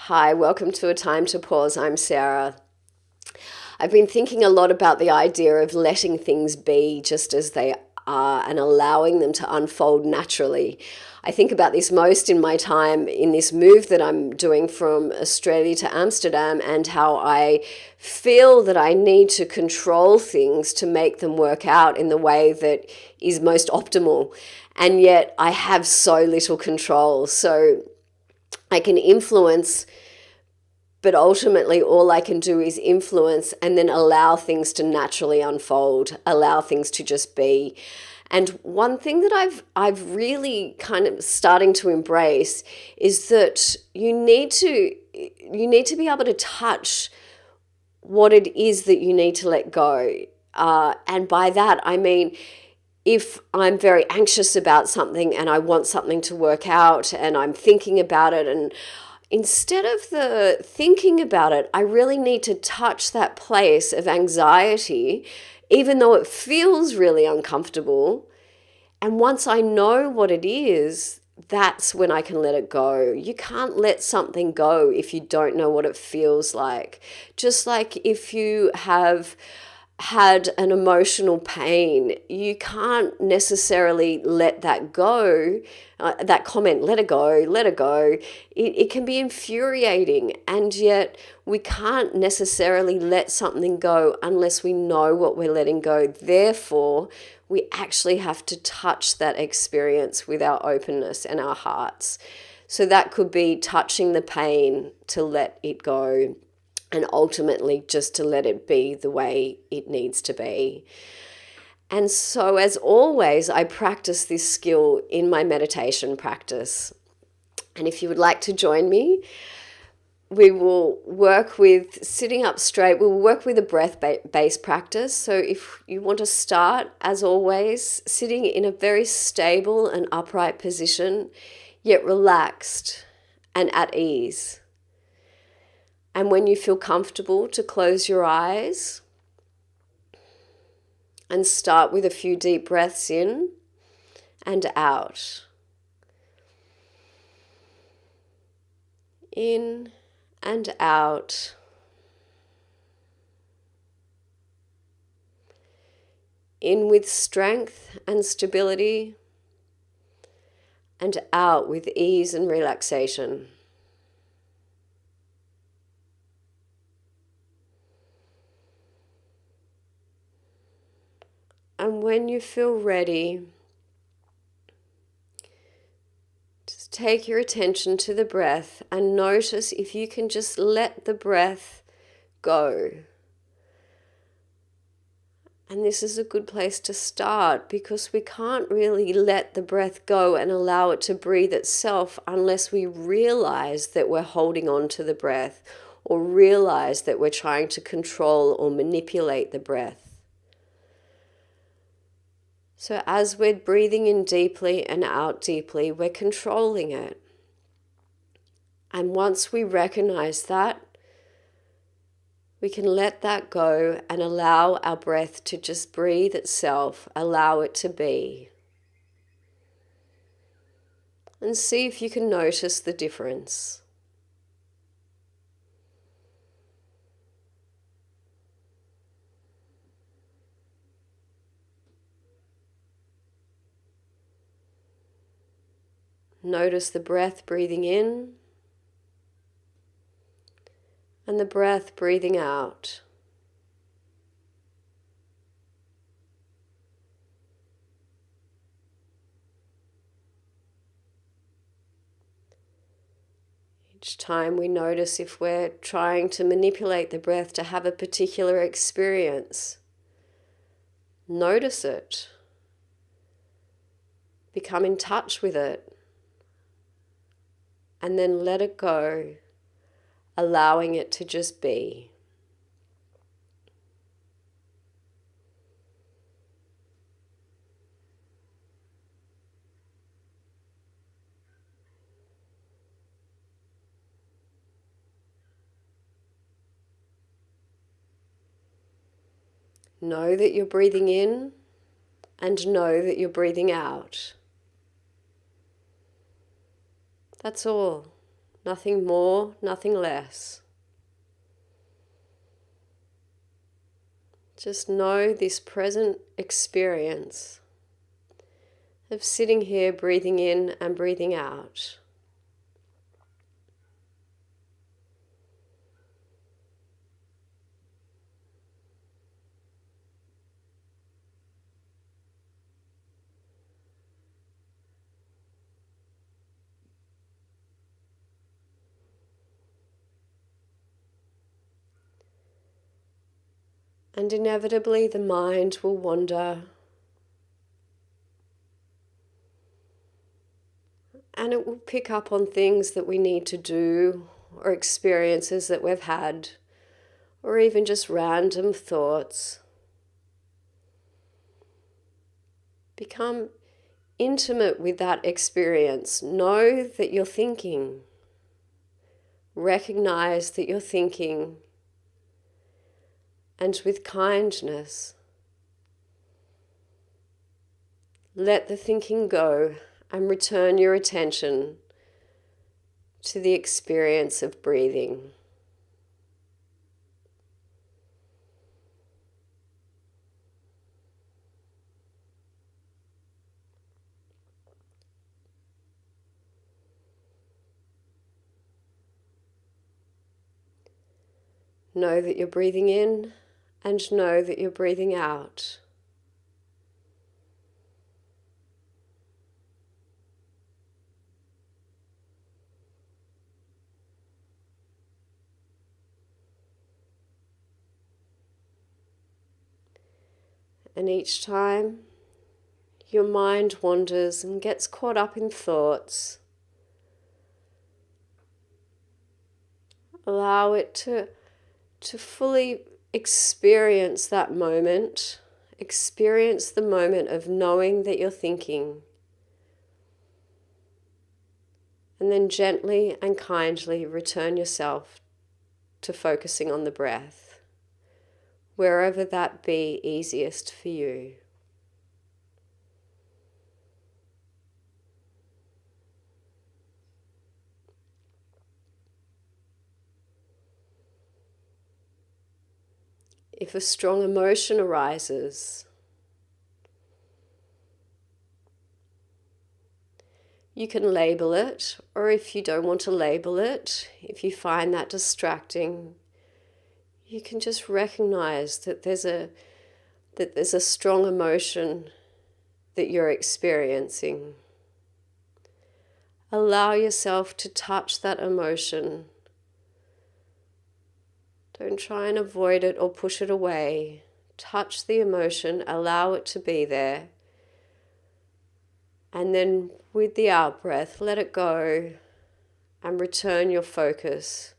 Hi, welcome to A Time to Pause. I'm Sarah. I've been thinking a lot about the idea of letting things be just as they are and allowing them to unfold naturally. I think about this most in my time in this move that I'm doing from Australia to Amsterdam, and how I feel that I need to control things to make them work out in the way that is most optimal. And yet I have so little control. So I can influence, but ultimately all I can do is influence and then allow things to naturally unfold, allow things to just be. And one thing that I've really kind of starting to embrace is that you need to be able to touch what it is that you need to let go. And by that I mean, if I'm very anxious about something and I want something to work out and I'm thinking about it, and instead of the thinking about it, I really need to touch that place of anxiety, even though it feels really uncomfortable. And once I know what it is, that's when I can let it go. You can't let something go if you don't know what it feels like. Just like if you have had an emotional pain, you can't necessarily let that go. That comment, let it go, let it go. It can be infuriating, and yet we can't necessarily let something go unless we know what we're letting go. Therefore, we actually have to touch that experience with our openness and our hearts. So that could be touching the pain to let it go, and ultimately just to let it be the way it needs to be. And so, as always, I practice this skill in my meditation practice. And if you would like to join me, we will work with sitting up straight. We'll work with a breath-based practice. So if you want to start, as always, sitting in a very stable and upright position, yet relaxed and at ease. And when you feel comfortable, to close your eyes and start with a few deep breaths in and out. In and out. In with strength and stability, and out with ease and relaxation. And when you feel ready, just take your attention to the breath and notice if you can just let the breath go. And this is a good place to start, because we can't really let the breath go and allow it to breathe itself unless we realize that we're holding on to the breath, or realize that we're trying to control or manipulate the breath. So as we're breathing in deeply and out deeply, we're controlling it. And once we recognize that, we can let that go and allow our breath to just breathe itself, allow it to be. And see if you can notice the difference. Notice the breath breathing in and the breath breathing out. Each time we notice if we're trying to manipulate the breath to have a particular experience, notice it. Become in touch with it. And then let it go, allowing it to just be. Know that you're breathing in and know that you're breathing out. That's all. Nothing more, nothing less. Just know this present experience of sitting here, breathing in and breathing out. And inevitably the mind will wander, and it will pick up on things that we need to do, or experiences that we've had, or even just random thoughts. Become intimate with that experience. Know that you're thinking. Recognize that you're thinking. And with kindness, let the thinking go and return your attention to the experience of breathing. Know that you're breathing in and know that you're breathing out. And each time your mind wanders and gets caught up in thoughts, allow it to fully experience that moment. Experience the moment of knowing that you're thinking. And then gently and kindly return yourself to focusing on the breath, wherever that be easiest for you. If a strong emotion arises, you can label it, or if you don't want to label it, if you find that distracting, you can just recognize that there's a strong emotion that you're experiencing. Allow yourself to touch that emotion. Don't try and avoid it or push it away. Touch the emotion, allow it to be there. And then with the out breath, let it go and return your focus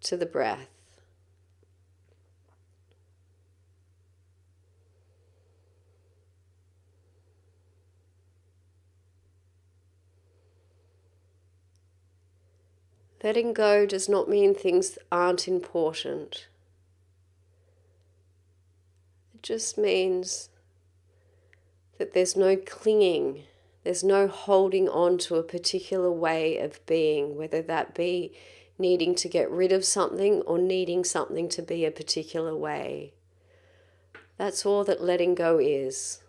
to the breath. Letting go does not mean things aren't important. It just means that there's no clinging, there's no holding on to a particular way of being, whether that be needing to get rid of something or needing something to be a particular way. That's all that letting go is.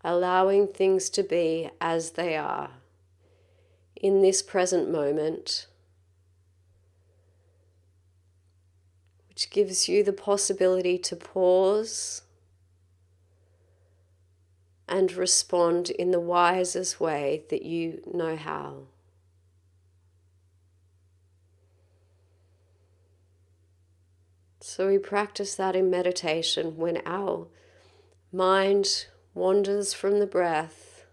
Allowing things to be as they are in this present moment, which gives you the possibility to pause and respond in the wisest way that you know how. So we practice that in meditation when our mind wanders from the breath,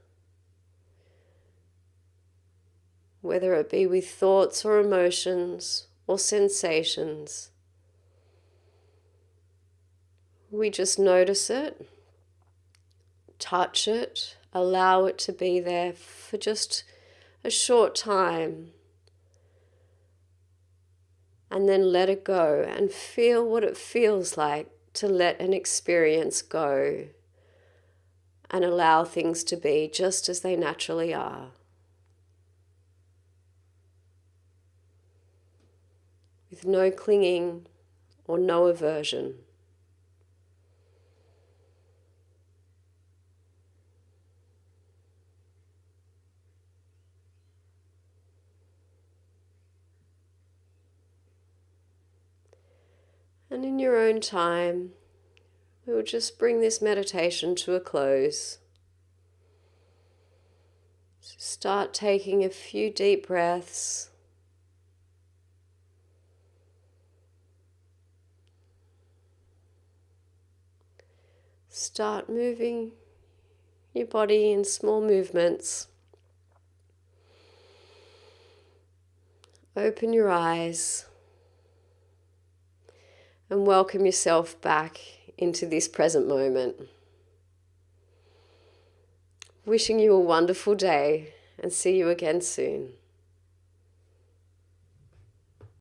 whether it be with thoughts or emotions or sensations. We just notice it, touch it, allow it to be there for just a short time, and then let it go and feel what it feels like to let an experience go and allow things to be just as they naturally are, with no clinging or no aversion. And in your own time, we will just bring this meditation to a close. So start taking a few deep breaths. Start moving your body in small movements. Open your eyes and welcome yourself back into this present moment. Wishing you a wonderful day and see you again soon.